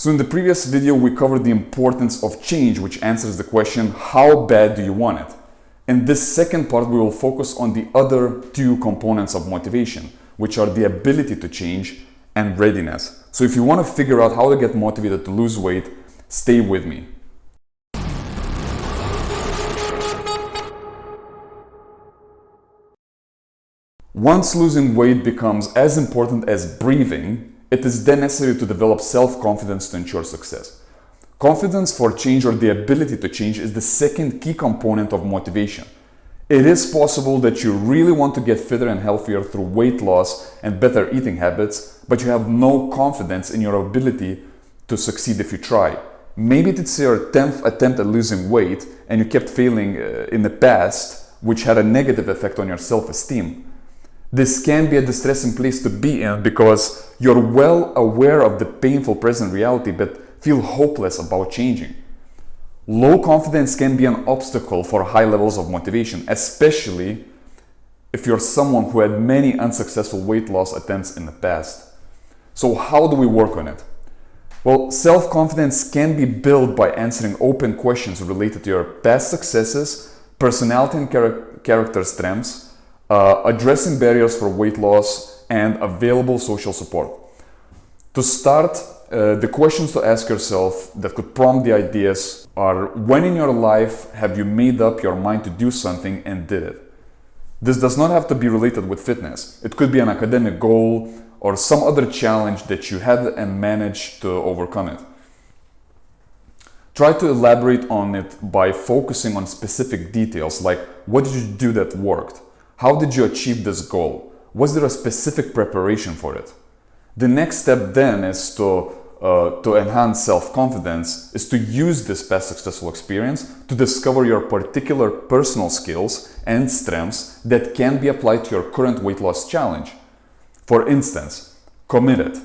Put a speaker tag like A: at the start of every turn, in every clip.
A: So in the previous video, we covered the importance of change, which answers the question, how bad do you want it? In this second part, we will focus on the other two components of motivation, which are the ability to change and readiness. So if you want to figure out how to get motivated to lose weight, stay with me. Once losing weight becomes as important as breathing, it is then necessary to develop self-confidence to ensure success. Confidence for change, or the ability to change, is the second key component of motivation. It is possible that you really want to get fitter and healthier through weight loss and better eating habits, but you have no confidence in your ability to succeed if you try. Maybe it's your 10th attempt at losing weight and you kept failing in the past, which had a negative effect on your self-esteem. This can be a distressing place to be in because you're well aware of the painful present reality but feel hopeless about changing. Low confidence can be an obstacle for high levels of motivation, especially if you're someone who had many unsuccessful weight loss attempts in the past. So how do we work on it? Well, self-confidence can be built by answering open questions related to your past successes, personality and character strengths, addressing barriers for weight loss, and available social support. To start, the questions to ask yourself that could prompt the ideas are: when in your life have you made up your mind to do something and did it? This does not have to be related with fitness. It could be an academic goal or some other challenge that you had and managed to overcome it. Try to elaborate on it by focusing on specific details, like what did you do that worked? How did you achieve this goal? Was there a specific preparation for it? The next step then is to enhance self-confidence, is to use this past successful experience to discover your particular personal skills and strengths that can be applied to your current weight loss challenge. For instance, committed,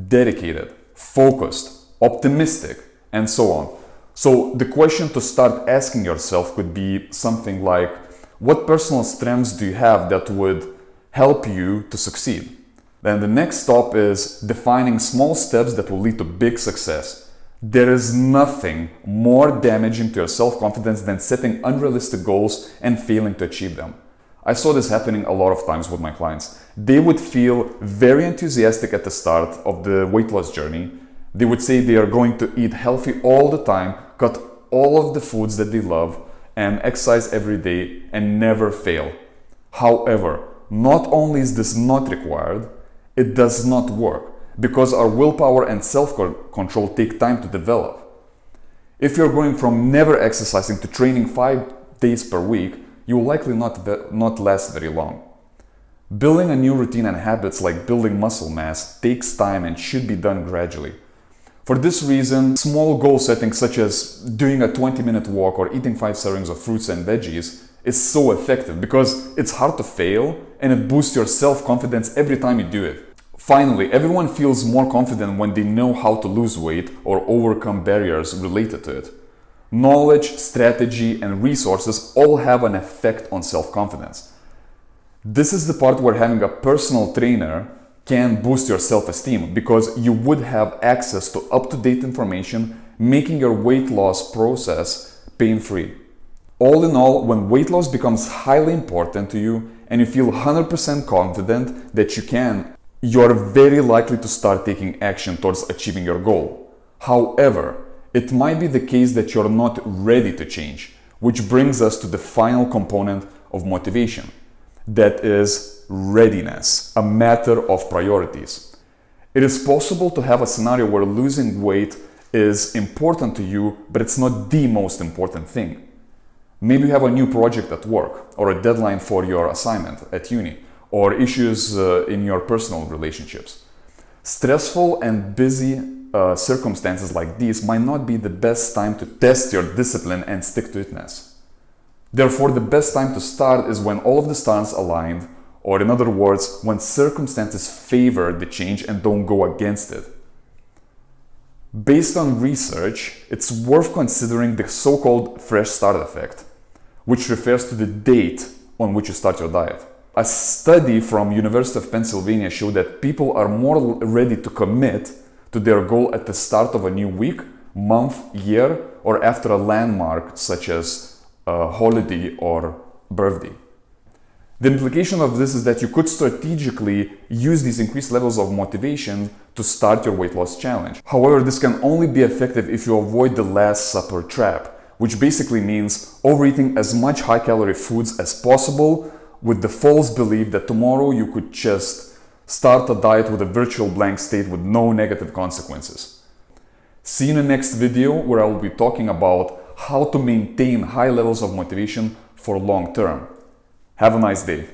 A: dedicated, focused, optimistic, and so on. So the question to start asking yourself could be something like, what personal strengths do you have that would help you to succeed? Then the next stop is defining small steps that will lead to big success. There is nothing more damaging to your self-confidence than setting unrealistic goals and failing to achieve them. I saw this happening a lot of times with my clients. They would feel very enthusiastic at the start of the weight loss journey. They would say they are going to eat healthy all the time, cut all of the foods that they love, and exercise every day and never fail. However, not only is this not required, it does not work because our willpower and self-control take time to develop. If you're going from never exercising to training 5 days per week, you will likely not last very long. Building a new routine and habits like building muscle mass takes time and should be done gradually. For this reason, small goal setting such as doing a 20-minute walk or eating 5 servings of fruits and veggies is so effective because it's hard to fail and it boosts your self-confidence every time you do it. Finally, everyone feels more confident when they know how to lose weight or overcome barriers related to it. Knowledge, strategy, and resources all have an effect on self-confidence. This is the part where having a personal trainer can boost your self-esteem because you would have access to up-to-date information, making your weight loss process pain-free. All in all, when weight loss becomes highly important to you and you feel 100% confident that you can, you're very likely to start taking action towards achieving your goal. However, it might be the case that you're not ready to change, which brings us to the final component of motivation. That is readiness, a matter of priorities. It is possible to have a scenario where losing weight is important to you, but it's not the most important thing. Maybe you have a new project at work, or a deadline for your assignment at uni, or issues in your personal relationships. Stressful and busy circumstances like these might not be the best time to test your discipline and stick-to-itness. Therefore, the best time to start is when all of the stars aligned, or in other words, when circumstances favor the change and don't go against it. Based on research, it's worth considering the so-called fresh start effect, which refers to the date on which you start your diet. A study from University of Pennsylvania showed that people are more ready to commit to their goal at the start of a new week, month, year, or after a landmark such as a holiday or birthday. The implication of this is that you could strategically use these increased levels of motivation to start your weight loss challenge. However, this can only be effective if you avoid the Last Supper trap, which basically means overeating as much high-calorie foods as possible with the false belief that tomorrow you could just start a diet with a virtual blank state with no negative consequences. See you in the next video, where I will be talking about how to maintain high levels of motivation for long term. Have a nice day.